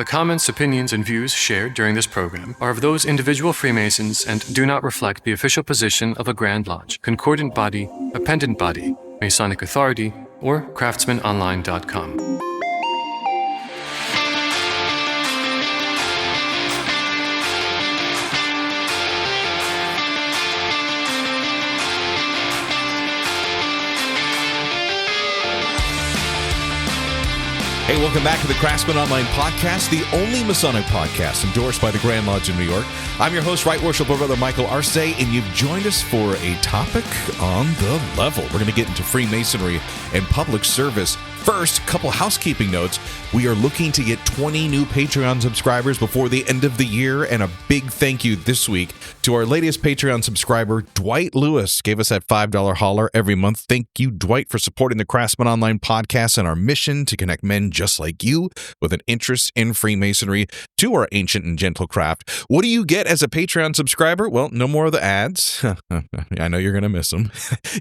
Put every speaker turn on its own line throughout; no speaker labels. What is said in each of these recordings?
The comments, opinions, and views shared during this program are of those individual Freemasons and do not reflect the official position of a Grand Lodge, Concordant Body, Appendant Body, Masonic Authority, or CraftsmanOnline.com.
Hey, welcome back to the Craftsman Online Podcast, the only Masonic podcast endorsed by the Grand Lodge in New York. I'm your host, Right Worshipful Brother Michael Arce, and you've joined us for a topic on the level. We're going to get into Freemasonry and public service. First, couple housekeeping notes. We are looking to get 20 new Patreon subscribers before the end of the year, and a big thank you this week to our latest Patreon subscriber, Dwight Lewis. Gave us that $5 holler every month. Thank you, Dwight, for supporting the Craftsman Online Podcast and our mission to connect men just like you with an interest in Freemasonry to our ancient and gentle craft. What do you get as a Patreon subscriber? Well, no more of the ads. I know you're going to miss them.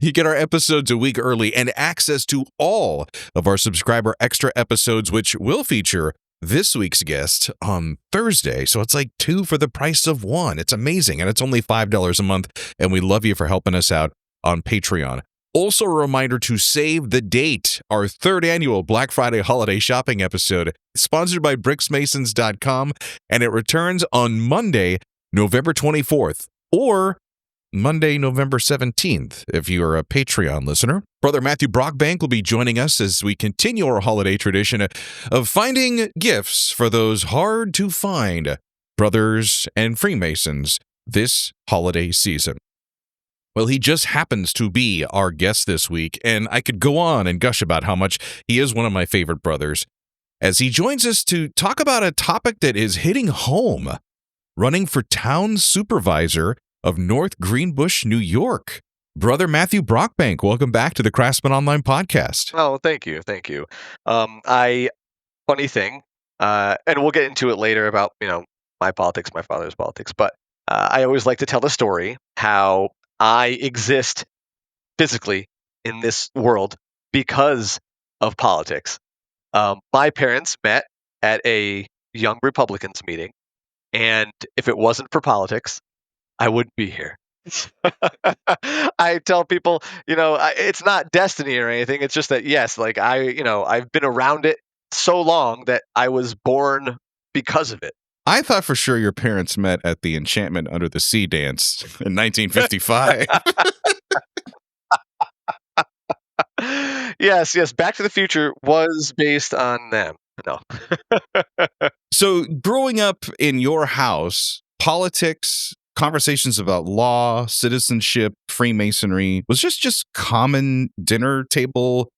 You get our episodes a week early and access to all of our subscriber extra episodes, which will feature this week's guest on Thursday. So it's like 2 for the price of 1. It's amazing. And it's only $5 a month. And we love you for helping us out on Patreon. Also, a reminder to save the date. Our 3rd annual Black Friday holiday shopping episode, sponsored by BricksMasons.com. And it returns on Monday, November 24th. Or Monday, November 17th, if you are a Patreon listener. Brother Matthew Brockbank will be joining us as we continue our holiday tradition of finding gifts for those hard-to-find brothers and Freemasons this holiday season. Well, he just happens to be our guest this week, and I could go on and gush about how much he is one of my favorite brothers, as he joins us to talk about a topic that is hitting home, running for town supervisor of North Greenbush, New York. Brother Matthew Brockbank, welcome back to the Craftsman Online Podcast.
Oh, thank you. Funny thing, and we'll get into it later about, my politics, my father's politics, but I always like to tell the story how I exist physically in this world because of politics. My parents met at a Young Republicans meeting, and if it wasn't for politics, I wouldn't be here. I tell people, it's not destiny or anything. It's just that, yes, like I've been around it so long that I was born because of it.
I thought for sure your parents met at the Enchantment Under the Sea dance in 1955.
Yes. Back to the Future was based on them. No.
So growing up in your house, politics, conversations about law, citizenship, Freemasonry, was just common dinner table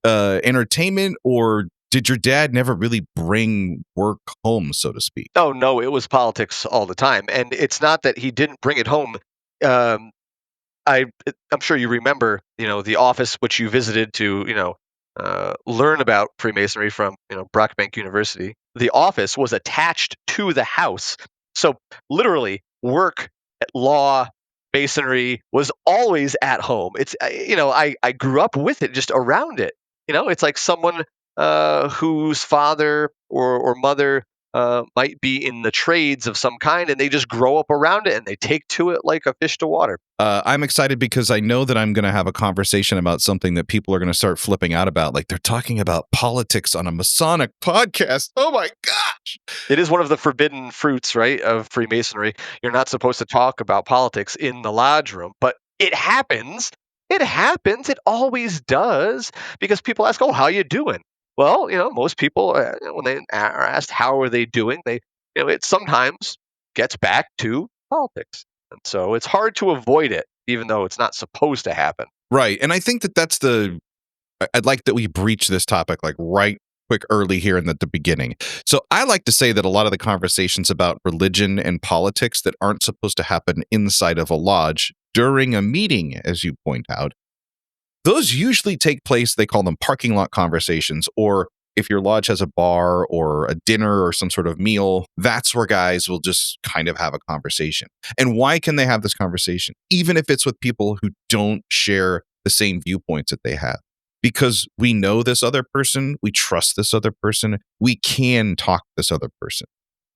entertainment, or did your dad never really bring work home, so to speak?
Oh, no, it was politics all the time. And it's not that he didn't bring it home. I'm sure you remember, the office which you visited to, learn about Freemasonry from, Brockbank University. The office was attached to the house. So literally, work, law, Masonry was always at home. It's, I grew up with it, just around it. It's like someone whose father or mother might be in the trades of some kind, and they just grow up around it and they take to it like a fish to water.
I'm excited because I know that I'm going to have a conversation about something that people are going to start flipping out about. Like, they're talking about politics on a Masonic podcast. Oh my gosh.
It is one of the forbidden fruits, right, of Freemasonry. You're not supposed to talk about politics in the lodge room, but it happens. It happens. It always does, because people ask, "Oh, how you doing?" Well, most people, when they are asked how are they doing, it sometimes gets back to politics. And so it's hard to avoid it, even though it's not supposed to happen.
Right. And I think I'd like that we breach this topic like right quick early here in the beginning. So I like to say that a lot of the conversations about religion and politics that aren't supposed to happen inside of a lodge during a meeting, as you point out, those usually take place, they call them parking lot conversations, or if your lodge has a bar or a dinner or some sort of meal, that's where guys will just kind of have a conversation. And why can they have this conversation? Even if it's with people who don't share the same viewpoints that they have. because we know this other person, we trust this other person, we can talk to this other person.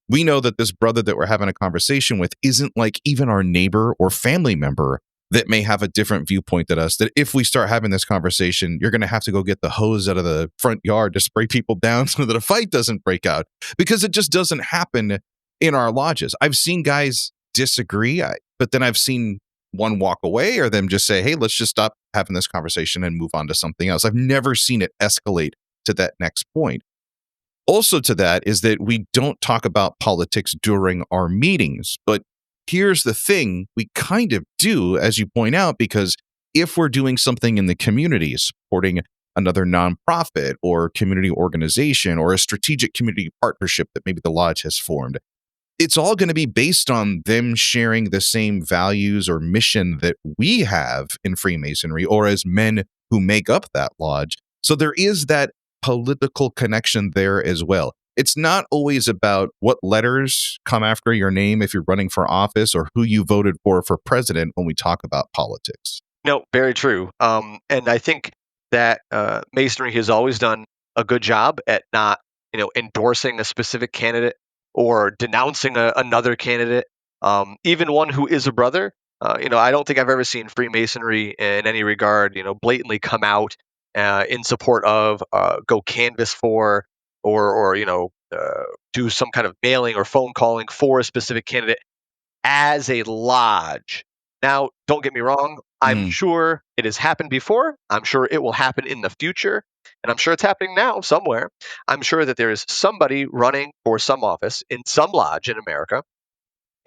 We know that this brother that we're having a conversation with isn't like even our neighbor or family member that may have a different viewpoint than us, that if we start having this conversation, you're going to have to go get the hose out of the front yard to spray people down so that a fight doesn't break out, because it just doesn't happen in our lodges. I've seen guys disagree, but then I've seen one walk away or them just say, hey, let's just stop having this conversation and move on to something else. I've never seen it escalate to that next point. Also to that is that we don't talk about politics during our meetings, but here's the thing, we kind of do, as you point out, because if we're doing something in the community, supporting another nonprofit or community organization or a strategic community partnership that maybe the lodge has formed, it's all going to be based on them sharing the same values or mission that we have in Freemasonry or as men who make up that lodge. So there is that political connection there as well. It's not always about what letters come after your name if you're running for office or who you voted for president when we talk about politics.
No, very true. And I think that Masonry has always done a good job at not, endorsing a specific candidate or denouncing another candidate, even one who is a brother. I don't think I've ever seen Freemasonry in any regard, blatantly come out in support of, go canvass for, or do some kind of mailing or phone calling for a specific candidate as a lodge. Now, don't get me wrong. I'm sure it has happened before. I'm sure it will happen in the future. And I'm sure it's happening now somewhere. I'm sure that there is somebody running for some office in some lodge in America.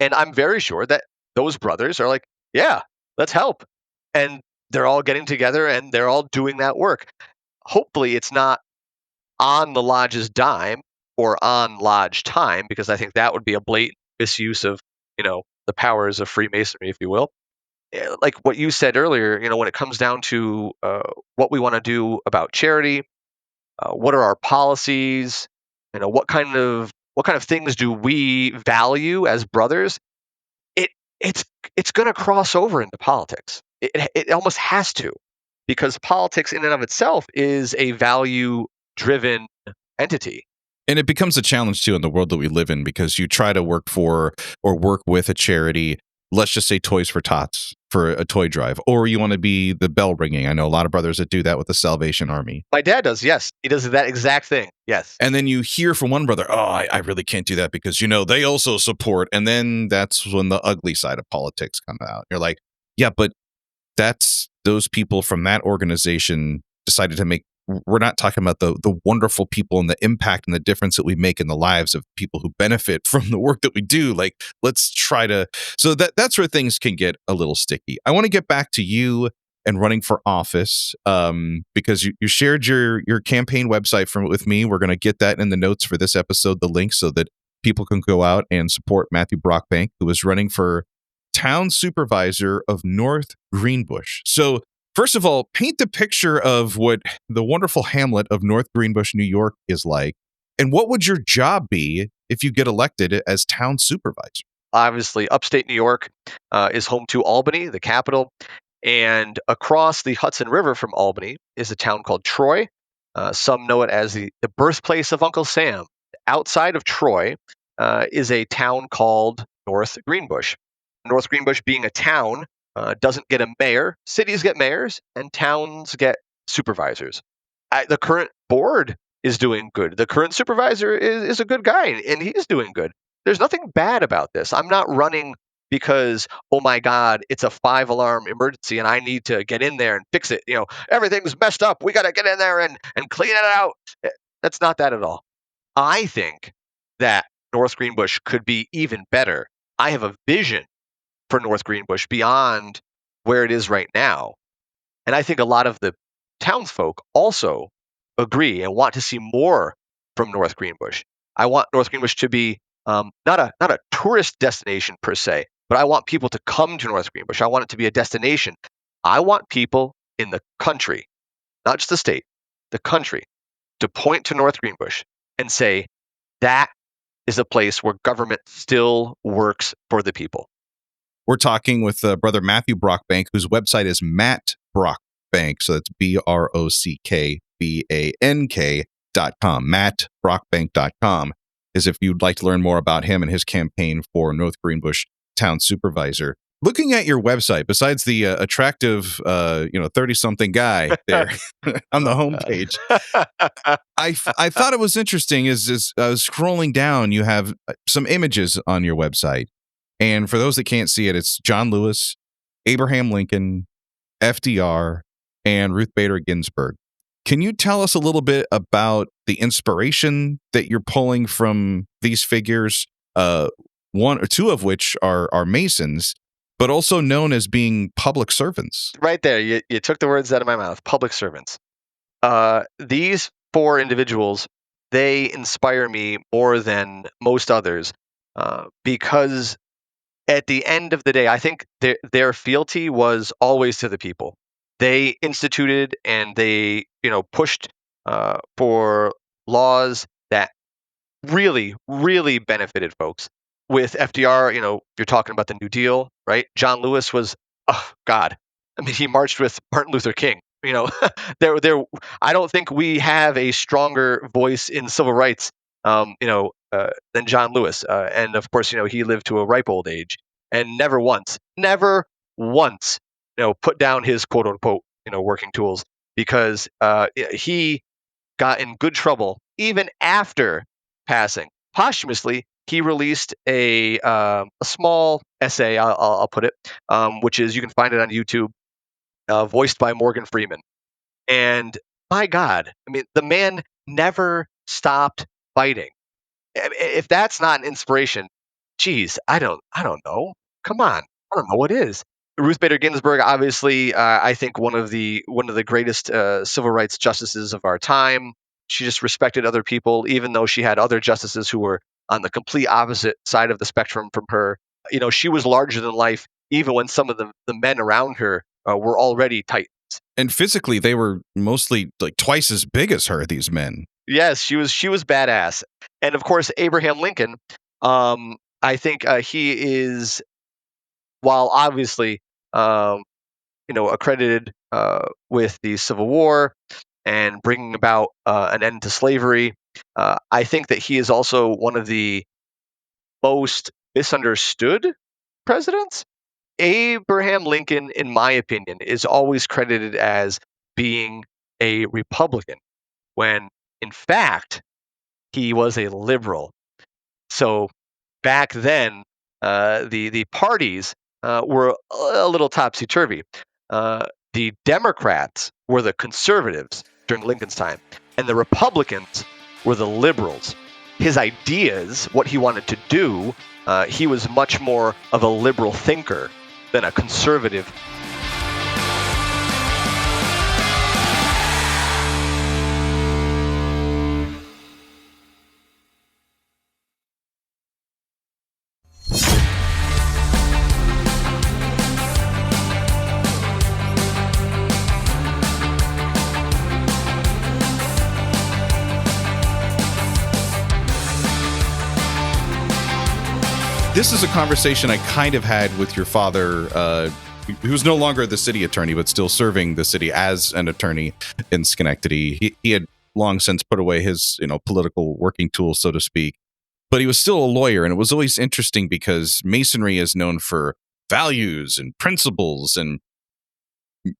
And I'm very sure that those brothers are like, yeah, let's help. And they're all getting together and they're all doing that work. Hopefully it's not on the lodge's dime or on lodge time, because I think that would be a blatant misuse of, the powers of Freemasonry, if you will. Like what you said earlier, when it comes down to what we want to do about charity, what are our policies, what kind of things do we value as brothers? It's going to cross over into politics. It almost has to, because politics in and of itself is a value-driven entity.
And it becomes a challenge, too, in the world that we live in, because you try to work for or work with a charity, let's just say Toys for Tots, for a toy drive, or you want to be the bell ringing. I know a lot of brothers that do that with the Salvation Army.
My dad does, yes. He does that exact thing, yes.
And then you hear from one brother, I really can't do that because, they also support. And then that's when the ugly side of politics come out. You're like, yeah, but that's those people from that organization decided to make. We're not talking about the wonderful people and the impact and the difference that we make in the lives of people who benefit from the work that we do. Like, let's try to, so that's where things can get a little sticky. I want to get back to you and running for office, because you shared your campaign website with me. We're going to get that in the notes for this episode, the link, so that people can go out and support Matthew Brockbank, who is running for town supervisor of North Greenbush. So first of all, paint the picture of what the wonderful hamlet of North Greenbush, New York is like, and what would your job be if you get elected as town supervisor?
Obviously, upstate New York is home to Albany, the capital, and across the Hudson River from Albany is a town called Troy. Some know it as the birthplace of Uncle Sam. Outside of Troy is a town called North Greenbush. North Greenbush, being a town, doesn't get a mayor. Cities get mayors, and towns get supervisors. The current board is doing good. The current supervisor is a good guy, and he's doing good. There's nothing bad about this. I'm not running because, oh my God, it's a 5-alarm emergency and I need to get in there and fix it. Everything's messed up. We got to get in there and clean it out. That's not that at all. I think that North Greenbush could be even better. I have a vision for North Greenbush beyond where it is right now. And I think a lot of the townsfolk also agree and want to see more from North Greenbush. I want North Greenbush to be not a tourist destination per se, but I want people to come to North Greenbush. I want it to be a destination. I want people in the country, not just the state, the country, to point to North Greenbush and say, that is a place where government still works for the people.
We're talking with Brother Matthew Brockbank, whose website is Matt Brockbank. Brockbank. So that's BrockBank.com. MattBrockbank.com is if you'd like to learn more about him and his campaign for North Greenbush Town Supervisor. Looking at your website, besides the attractive, 30-something guy there on the homepage, I thought it was interesting. Is I was scrolling down, you have some images on your website, and for those that can't see it, it's John Lewis, Abraham Lincoln, FDR, and Ruth Bader Ginsburg. Can you tell us a little bit about the inspiration that you're pulling from these figures? One or two of which are Masons, but also known as being public servants.
Right there, you took the words out of my mouth. Public servants. These four individuals, they inspire me more than most others, because at the end of the day, I think their fealty was always to the people. They instituted and they, pushed for laws that really, really benefited folks. With FDR, you're talking about the New Deal, right? John Lewis was, oh God, I mean, he marched with Martin Luther King. I don't think we have a stronger voice in civil rights, than John Lewis. And of course, he lived to a ripe old age and never once, put down his quote unquote, working tools, because he got in good trouble even after passing. Posthumously, he released a small essay, I'll put it, which is, you can find it on YouTube, voiced by Morgan Freeman. And my God, I mean, the man never stopped fighting. If that's not an inspiration, geez, I don't know. Come on, I don't know what is. Ruth Bader Ginsburg, obviously, I think one of the greatest civil rights justices of our time. She just respected other people, even though she had other justices who were on the complete opposite side of the spectrum from her. She was larger than life, even when some of the men around her were already titans.
And physically, they were mostly like twice as big as her, these men.
Yes, she was badass. And of course, Abraham Lincoln, I think he is, while obviously, accredited with the Civil War and bringing about an end to slavery, I think that he is also one of the most misunderstood presidents. Abraham Lincoln, in my opinion, is always credited as being a Republican, when in fact he was a liberal. So back then, the parties were a little topsy-turvy. The Democrats were the conservatives during Lincoln's time, and the Republicans were the liberals. His ideas, what he wanted to do, he was much more of a liberal thinker than a conservative.
This is a conversation I kind of had with your father, who's no longer the city attorney, but still serving the city as an attorney in Schenectady. He had long since put away his, political working tools, so to speak, but he was still a lawyer. And it was always interesting because Masonry is known for values and principles, and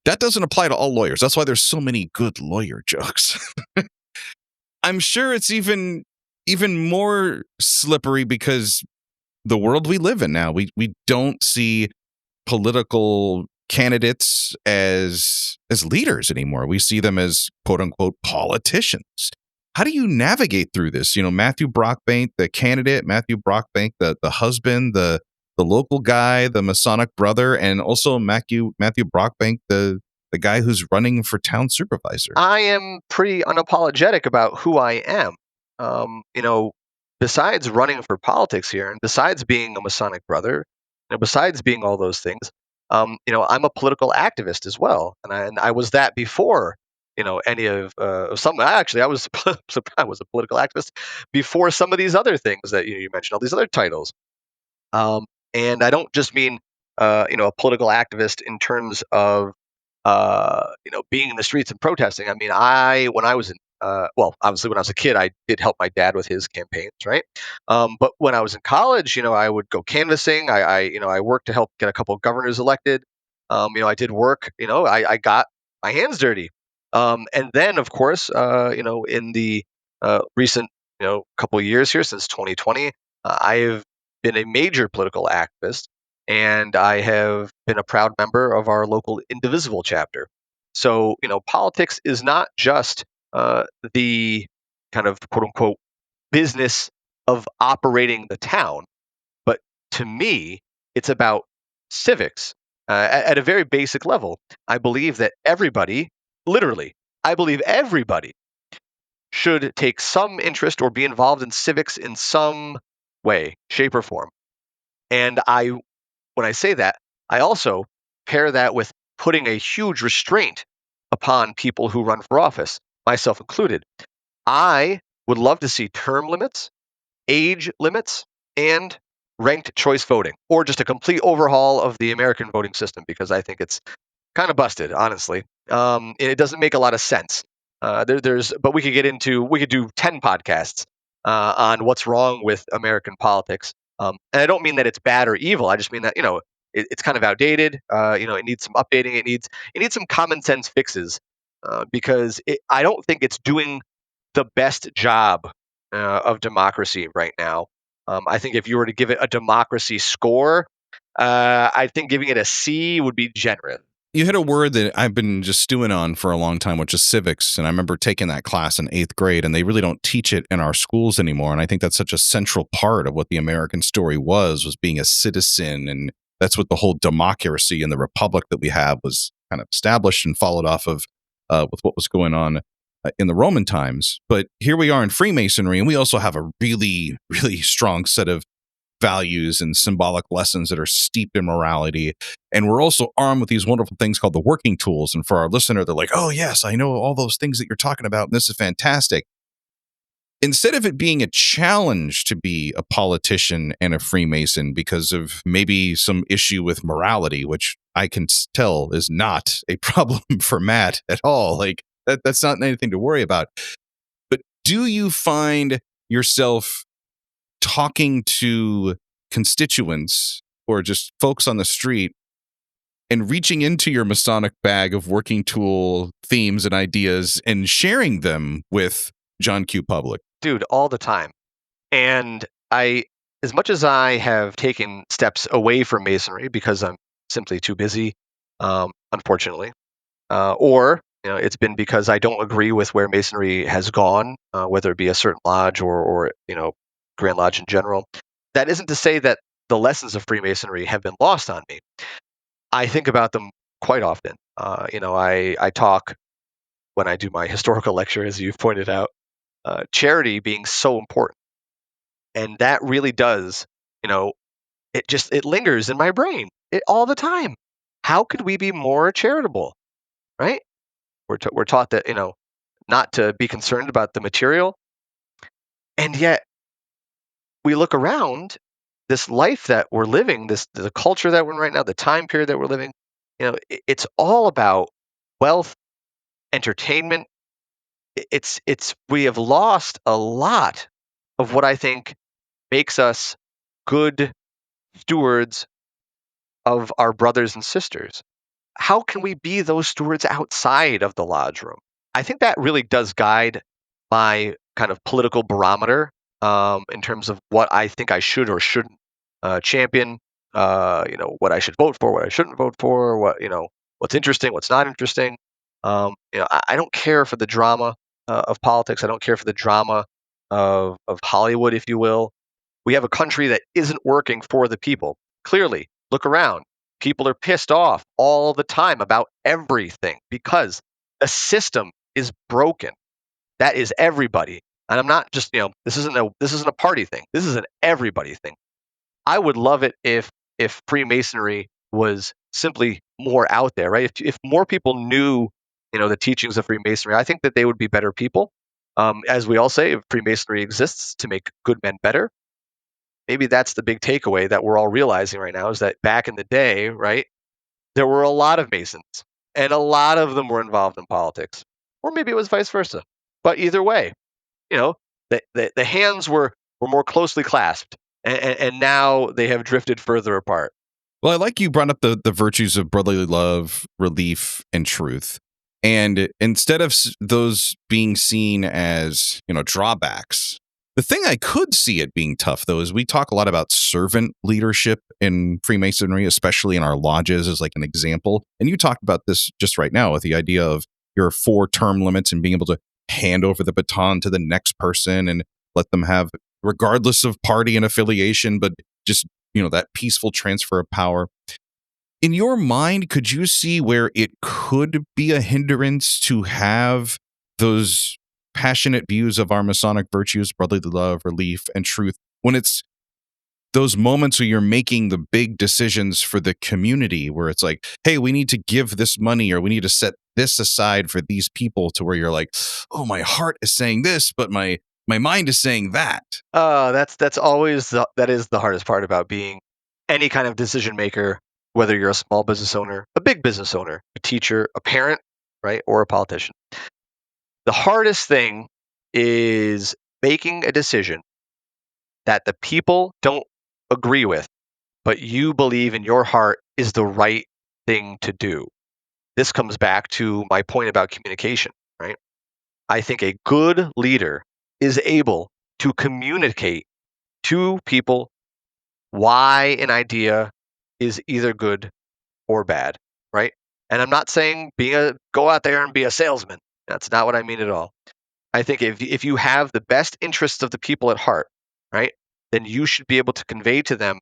that doesn't apply to all lawyers. That's why there's so many good lawyer jokes. I'm sure it's even more slippery because the world we live in now, we don't see political candidates as leaders anymore. We see them as quote unquote politicians. How do you navigate through this? Matthew Brockbank, the candidate, Matthew Brockbank, the husband, the local guy, the Masonic brother, and also Matthew Brockbank, the guy who's running for town supervisor.
I am pretty unapologetic about who I am. Besides running for politics here, and besides being a Masonic brother, besides being all those things, I'm a political activist as well, and I was that before, any of some. Actually, I was a political activist before some of these other things that you mentioned, all these other titles. And I don't just mean a political activist in terms of being in the streets and protesting. I mean, when I was in, obviously when I was a kid, I did help my dad with his campaigns, right? But when I was in college, I would go canvassing. I worked to help get a couple of governors elected. I did work. I got my hands dirty. And then, of course, in the recent, couple of years here since 2020, I have been a major political activist, and I have been a proud member of our local Indivisible chapter. So, politics is not just the kind of quote unquote business of operating the town, but to me, it's about civics. At a very basic level, I believe that everybody, literally, I believe everybody should take some interest or be involved in civics in some way, shape, or form. And when I say that, I also pair that with putting a huge restraint upon people who run for office, myself included. I would love to see term limits, age limits, and ranked choice voting, or just a complete overhaul of the American voting system, because I think it's kind of busted, honestly. And it doesn't make a lot of sense. But we could do 10 podcasts on what's wrong with American politics. And I don't mean that it's bad or evil. I just mean that it's kind of outdated. It needs some updating. It needs some common sense fixes because I don't think it's doing the best job of democracy right now. I think if you were to give it a democracy score, I think giving it a C would be generous.
You hit a word that I've been just stewing on for a long time, which is civics. And I remember taking that class in 8th grade, and they really don't teach it in our schools anymore. And I think that's such a central part of what the American story was being a citizen. And that's what the whole democracy and the republic that we have was kind of established and followed off of with what was going on in the Roman times. But here we are in Freemasonry, and we also have a really, really strong set of values and symbolic lessons that are steeped in morality. And we're also armed with these wonderful things called the working tools. And for our listener, they're like, oh, yes, I know all those things that you're talking about. And this is fantastic. Instead of it being a challenge to be a politician and a Freemason because of maybe some issue with morality, which I can tell is not a problem for Matt at all. Like that's not anything to worry about. But do you find yourself talking to constituents or just folks on the street and reaching into your Masonic bag of working tool themes and ideas and sharing them with John Q. Public?
Dude, all the time. And as much as I have taken steps away from Masonry because I'm simply too busy, unfortunately, or it's been because I don't agree with where Masonry has gone, whether it be a certain lodge or Grand Lodge in general. That isn't to say that the lessons of Freemasonry have been lost on me. I think about them quite often. I talk when I do my historical lecture, as you've pointed out, charity being so important. And that really does, it lingers in my brain all the time. How could we be more charitable, right? We're taught that, not to be concerned about the material. And yet we look around this life that we're living, the culture that we're in right now, the time period that we're living, it's all about wealth, entertainment. We have lost a lot of what I think makes us good stewards of our brothers and sisters. How can we be those stewards outside of the lodge room? I think that really does guide my kind of political barometer in terms of what I think I should or shouldn't champion. What I should vote for, what I shouldn't vote for, what's interesting, what's not interesting. I don't care for the drama of politics. I don't care for the drama of Hollywood, if you will. We have a country that isn't working for the people. Clearly, look around. People are pissed off all the time about everything because the system is broken. That is everybody. And I'm not just, this isn't a party thing. This is an everybody thing. I would love it if Freemasonry was simply more out there, right? If more people knew, the teachings of Freemasonry, I think that they would be better people. As we all say, Freemasonry exists to make good men better. Maybe that's the big takeaway that we're all realizing right now is that back in the day, right, there were a lot of Masons and a lot of them were involved in politics, or maybe it was vice versa. But either way, the hands were more closely clasped, and now they have drifted further apart.
Well, I like you brought up the virtues of brotherly love, relief, and truth. And instead of those being seen as, drawbacks, the thing I could see it being tough, though, is we talk a lot about servant leadership in Freemasonry, especially in our lodges as like an example. And you talked about this just right now with the idea of your 4 term limits and being able to hand over the baton to the next person and let them have, regardless of party and affiliation, but just, that peaceful transfer of power. In your mind, could you see where it could be a hindrance to have those passionate views of our Masonic virtues, brotherly love, relief, and truth, when it's those moments where you're making the big decisions for the community, where it's like, hey, we need to give this money or we need to set this aside for these people, to where you're like, oh, my heart is saying this, but my mind is saying that.
That's always that is the hardest part about being any kind of decision maker, whether you're a small business owner, a big business owner, a teacher, a parent, right, or a politician. The hardest thing is making a decision that the people don't agree with, but you believe in your heart is the right thing to do. This comes back to my point about communication, right? I think a good leader is able to communicate to people why an idea is either good or bad, right? And I'm not saying go out there and be a salesman. That's not what I mean at all. I think if you have the best interests of the people at heart, right, then you should be able to convey to them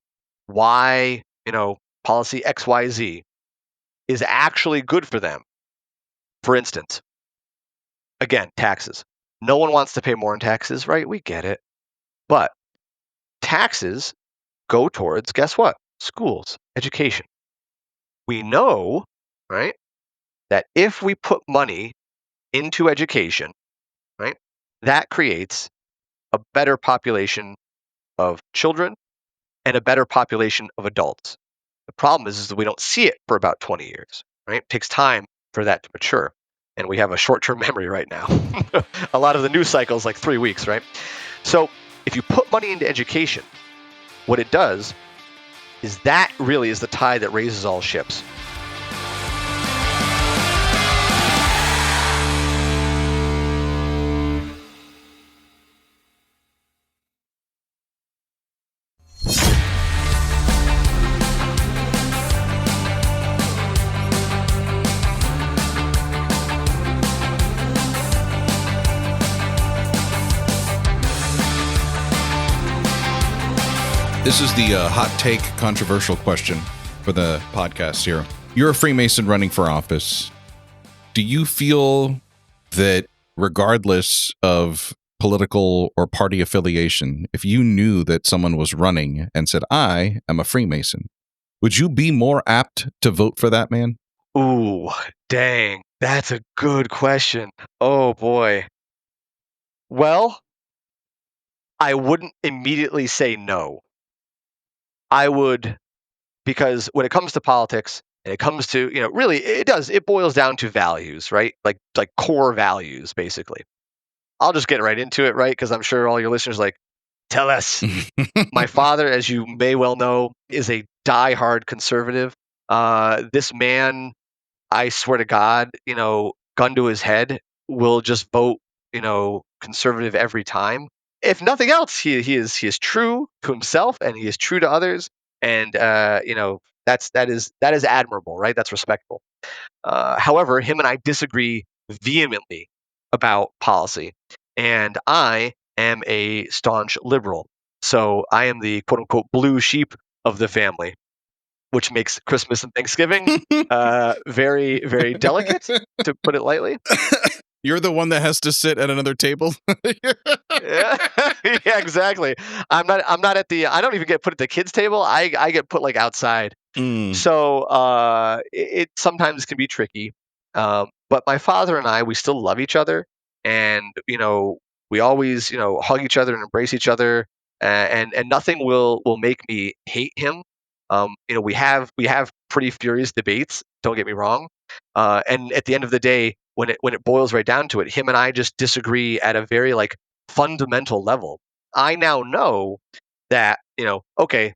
why, policy XYZ is actually good for them. For instance, again, taxes. No one wants to pay more in taxes, right? We get it. But taxes go towards, guess what? Schools, education. We know, right, that if we put money into education, right, that creates a better population of children and a better population of adults. The problem is that we don't see it for about 20 years, right? It takes time for that to mature. And we have a short-term memory right now. A lot of the news cycle is like 3 weeks, right? So if you put money into education, what it does is that really is the tide that raises all ships.
This is the hot take, controversial question for the podcast here. You're a Freemason running for office. Do you feel that regardless of political or party affiliation, if you knew that someone was running and said, I am a Freemason, would you be more apt to vote for that man?
Ooh, dang. That's a good question. Oh, boy. Well, I wouldn't immediately say no. I would, because when it comes to politics, and it comes to, really, it boils down to values, right? Like core values, basically. I'll just get right into it, right? Because I'm sure all your listeners are like, tell us. My father, as you may well know, is a diehard conservative. This man, I swear to God, gun to his head, will just vote, conservative every time. If nothing else, he is true to himself and he is true to others, and that is admirable, right? That's respectable. However, him and I disagree vehemently about policy, and I am a staunch liberal, so I am the quote unquote blue sheep of the family, which makes Christmas and Thanksgiving very, very delicate, to put it lightly.
You're the one that has to sit at another table.
Yeah, exactly. I'm not at the. I don't even get put at the kids' table. I get put like outside. So it sometimes can be tricky. But my father and I, we still love each other, and we always hug each other and embrace each other, and nothing will make me hate him. We have pretty furious debates. Don't get me wrong, And at the end of the day, when it boils right down to it, him and I just disagree at a very like fundamental level. I now know that, okay,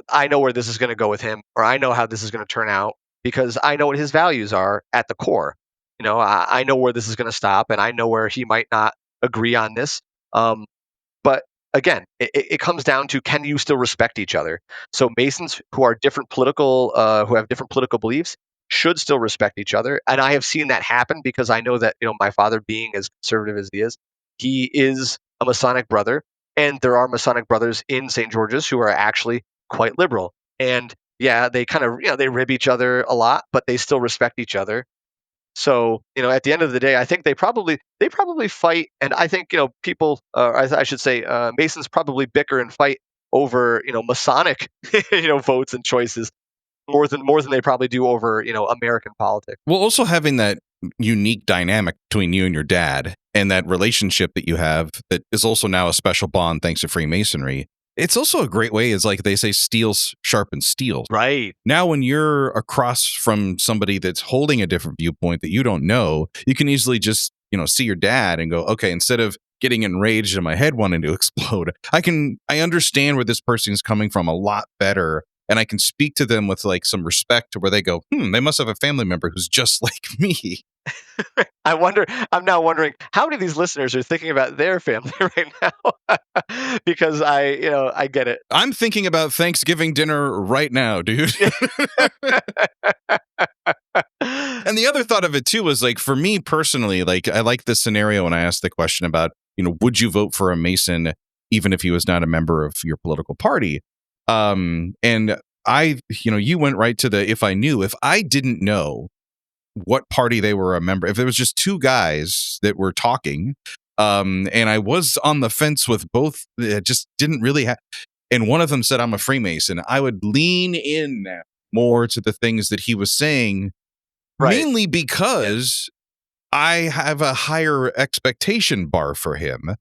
I know where this is going to go with him, or I know how this is going to turn out because I know what his values are at the core. I know where this is going to stop, and I know where he might not agree on this. But again, it comes down to, can you still respect each other? So Masons who are who have different political beliefs should still respect each other, and I have seen that happen because I know that my father, being as conservative as he is a Masonic brother, and there are Masonic brothers in St. George's who are actually quite liberal, and yeah, they kind of they rib each other a lot, but they still respect each other. So, at the end of the day, I think they probably fight, and I think people, I should say, Masons probably bicker and fight over Masonic votes and choices more than they probably do over American politics.
Well, also having that unique dynamic between you and your dad, and that relationship that you have that is also now a special bond thanks to Freemasonry. It's also a great way, is like they say, steel sharpens steel.
Right.
Now, when you're across from somebody that's holding a different viewpoint that you don't know, you can easily just, see your dad and go, okay, instead of getting enraged and my head wanting to explode, I understand where this person is coming from a lot better. And I can speak to them with like some respect, to where they go, they must have a family member who's just like me.
I'm now wondering how many of these listeners are thinking about their family right now, because I get it.
I'm thinking about Thanksgiving dinner right now, dude. And the other thought of it too was, like, for me personally, like, I like this scenario when I asked the question about, would you vote for a Mason even if he was not a member of your political party? And you went right to the, if I didn't know what party they were a member, if there was just two guys that were talking, and I was on the fence with both, just didn't really have, and one of them said, I'm a Freemason, I would lean in now more to the things that he was saying,
right,
mainly because I have a higher expectation bar for him.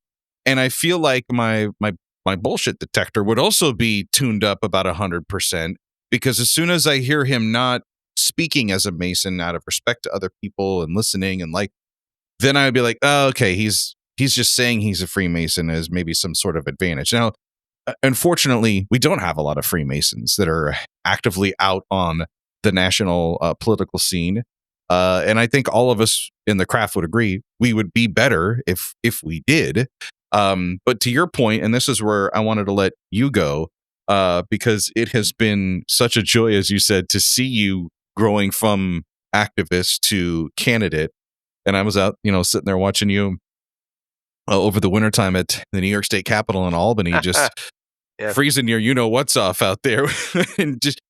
And I feel like my bullshit detector would also be tuned up about 100%, because as soon as I hear him not speaking as a Mason out of respect to other people and listening, and like, then I'd be like, oh, okay, he's just saying he's a Freemason as maybe some sort of advantage. Now, unfortunately, we don't have a lot of Freemasons that are actively out on the national political scene. And I think all of us in the craft would agree we would be better if we did. But to your point, and this is where I wanted to let you go, because it has been such a joy, as you said, to see you growing from activist to candidate. And I was out, sitting there watching you over the wintertime at the New York State Capitol in Albany, just
yeah,
freezing your what's off out there, and just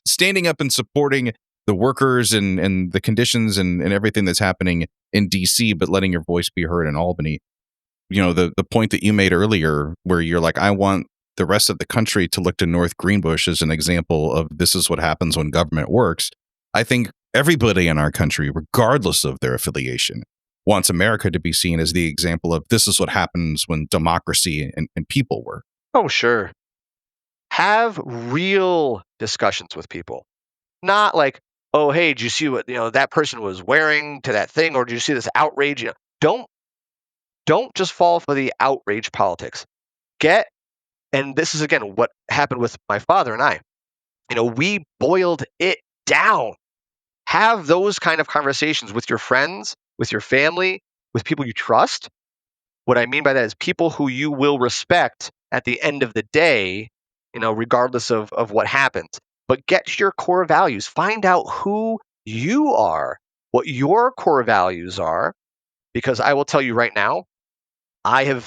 standing up and supporting the workers and the conditions and everything that's happening in DC, but letting your voice be heard in Albany. The point that you made earlier, where you're like, I want the rest of the country to look to North Greenbush as an example of this is what happens when government works. I think everybody in our country, regardless of their affiliation, wants America to be seen as the example of this is what happens when democracy and people work.
Oh, sure. Have real discussions with people. Not like, oh, hey, did you see what that person was wearing to that thing, or did you see this outrage? Don't just fall for the outrage politics. And this is again what happened with my father and I. We boiled it down. Have those kind of conversations with your friends, with your family, with people you trust. What I mean by that is people who you will respect at the end of the day, regardless of what happens. But get to your core values. Find out who you are, what your core values are, because I will tell you right now, I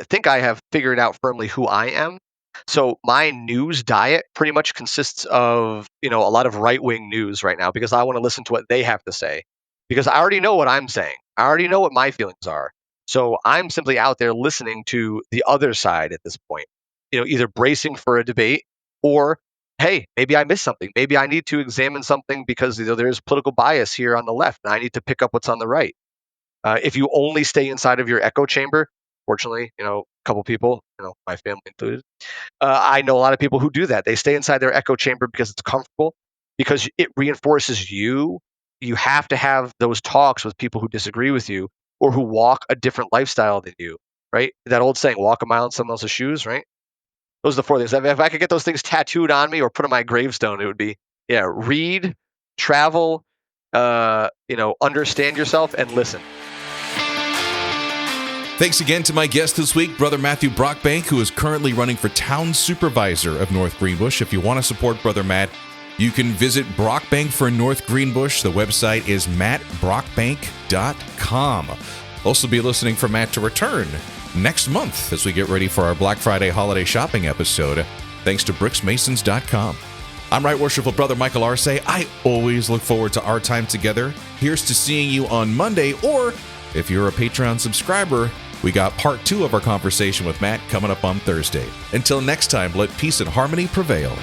think I have figured out firmly who I am. So my news diet pretty much consists of, a lot of right-wing news right now, because I want to listen to what they have to say, because I already know what I'm saying. I already know what my feelings are. So I'm simply out there listening to the other side at this point, either bracing for a debate, or, hey, maybe I missed something. Maybe I need to examine something because there's political bias here on the left, and I need to pick up what's on the right. If you only stay inside of your echo chamber, fortunately, a couple people, my family included, I know a lot of people who do that. They stay inside their echo chamber because it's comfortable, because it reinforces you you have to have those talks with people who disagree with you or who walk a different lifestyle than you, right? That old saying, walk a mile in someone else's shoes, right? Those are the 4 things. If I could get those things tattooed on me or put on my gravestone, it would be, read, travel, understand yourself, and listen.
Thanks again to my guest this week, Brother Matthew Brockbank, who is currently running for town supervisor of North Greenbush. If you want to support Brother Matt, you can visit Brockbank for North Greenbush. The website is mattbrockbank.com. Also be listening for Matt to return next month as we get ready for our Black Friday holiday shopping episode, thanks to bricksmasons.com. I'm Right Worshipful Brother Michael Arce. I always look forward to our time together. Here's to seeing you on Monday, or if you're a Patreon subscriber, we got part 2 of our conversation with Matt coming up on Thursday. Until next time, let peace and harmony prevail.